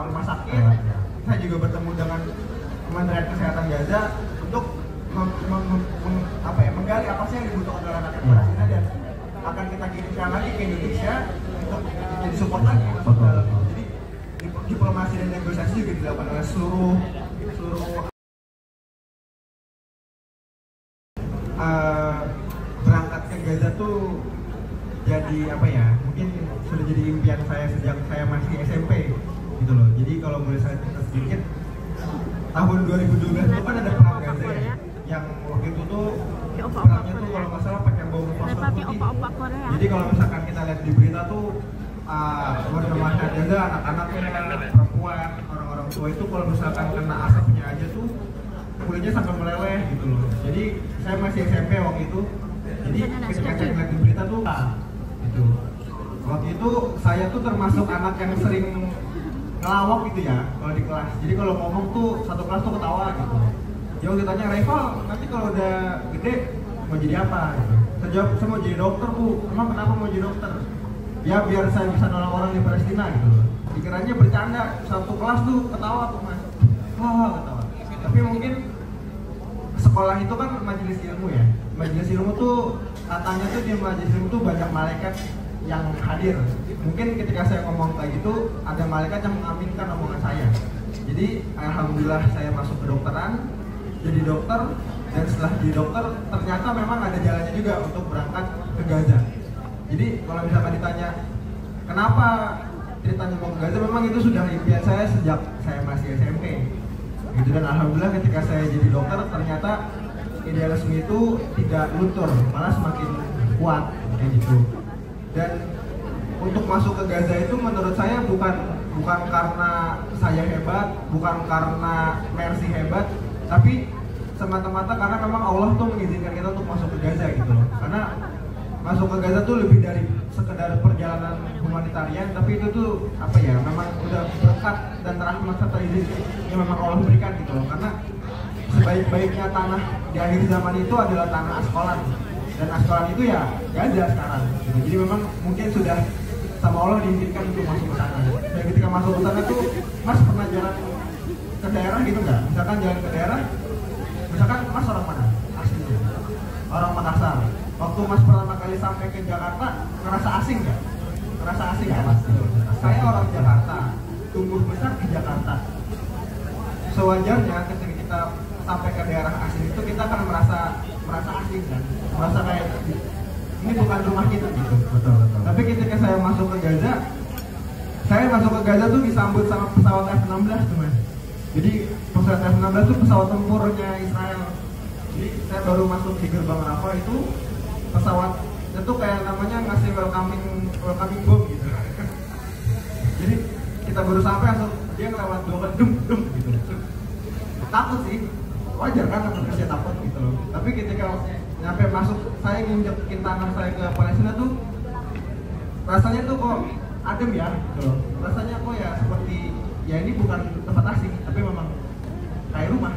rumah sakit. Saya juga bertemu dengan Kementerian Kesehatan Gaza untuk menggali apa sih yang dibutuhkan oleh rakyat Palestina dan akan kita kirimkan lagi ke Indonesia untuk jadi support lagi. Jadi diplomasi dan negosiasi juga dilakukan oleh seluruh berangkat ke Gaza tuh jadi apa ya, mungkin sudah jadi impian saya sejak saya masih SMP gitu loh. Jadi kalau boleh saya cerita sedikit, tahun 2012 itu kan ada perang Gaza ya, yang waktu itu tuh perangnya tuh kalau nggak salah pakai bom fosfor putih. Jadi kalau misalkan kita lihat di berita tuh warga masyarakat Gaza, anak-anak, perempuan, orang-orang tua itu kalau misalkan kena asapnya aja tuh kulitnya sampai meleleh gitu loh. Jadi saya masih SMP waktu itu. Jadi ketika saya lihat di berita tuh gitu. Waktu itu saya tuh termasuk anak yang sering ngelawak gitu ya kalau di kelas. Jadi kalau ngomong tuh satu kelas tuh ketawa gitu. Dia waktu ditanya, "Rival, nanti kalau udah gede mau jadi apa?" gitu. Saya jawab, "Saya mau jadi dokter, Bu." "Emang kenapa mau jadi dokter?" "Ya biar saya bisa nolong orang di Palestina gitu." Dikiranya bercanda, satu kelas tuh ketawa tuh Mas. Wah, ketawa. Tapi mungkin sekolah itu kan majelis ilmu ya. Majelis ilmu tuh katanya tuh di majelis ilmu tuh banyak malaikat yang hadir. Mungkin ketika saya ngomong kayak gitu ada malaikat yang mengaminkan omongan saya. Jadi alhamdulillah saya masuk ke dokteran, jadi dokter, dan setelah jadi dokter ternyata memang ada jalannya juga untuk berangkat ke Gaza. Jadi kalau misalkan ditanya kenapa ceritanya mau ke Gaza, memang itu sudah impian saya sejak saya masih SMP. Gitu, dan alhamdulillah ketika saya jadi dokter ternyata idealisme itu tidak luntur, malah semakin kuat kayak gitu. Dan untuk masuk ke Gaza itu menurut saya bukan karena saya hebat, bukan karena Mercy hebat, tapi semata-mata karena memang Allah tuh mengizinkan kita untuk masuk ke Gaza gitu loh. Karena masuk ke Gaza tuh lebih dari sekedar perjalanan humanitarian, tapi itu tuh apa ya, memang udah berkat dan rahmat serta izin yang memang Allah berikan gitu loh. Karena sebaik-baiknya tanah di akhir zaman itu adalah tanah Askolan, dan Askolan itu ya Gaza sekarang gitu. Jadi memang mungkin sudah sama Allah diizinkan untuk masuk ke sana. Dan ketika masuk ke sana tuh Mas pernah jalan ke daerah gitu nggak? Misalkan jalan ke daerah, misalkan Mas orang mana? Aslinya orang Makassar. Waktu Mas pertama kali sampai ke Jakarta, ngerasa asing nggak? Ngerasa asing ya Mas? Saya orang Jakarta, tumbuh besar di Jakarta. Sewajarnya ketika kita sampai ke daerah asing itu kita akan merasa asing kan? Merasa kayak ini bukan rumah kita gitu. Betul. Tapi ketika saya masuk ke Gaza tuh disambut sama pesawat F-16 tuh Mas. Jadi pesawat F-16 tuh pesawat tempurnya Israel. Jadi saya baru masuk di gerbang Rafah itu pesawat itu kayak namanya ngasih welcoming bomb gitu. Jadi kita baru sampai langsung dia ngelewat dua dum gitu. Takut sih, wajar kan manusia takut gitu loh. Tapi ketika nyampe masuk, saya nginjekin tangan saya ke Palestina tuh rasanya tuh kok adem ya gitu loh. Rasanya kok ya seperti ya ini bukan tempat asing, tapi memang kayak rumah.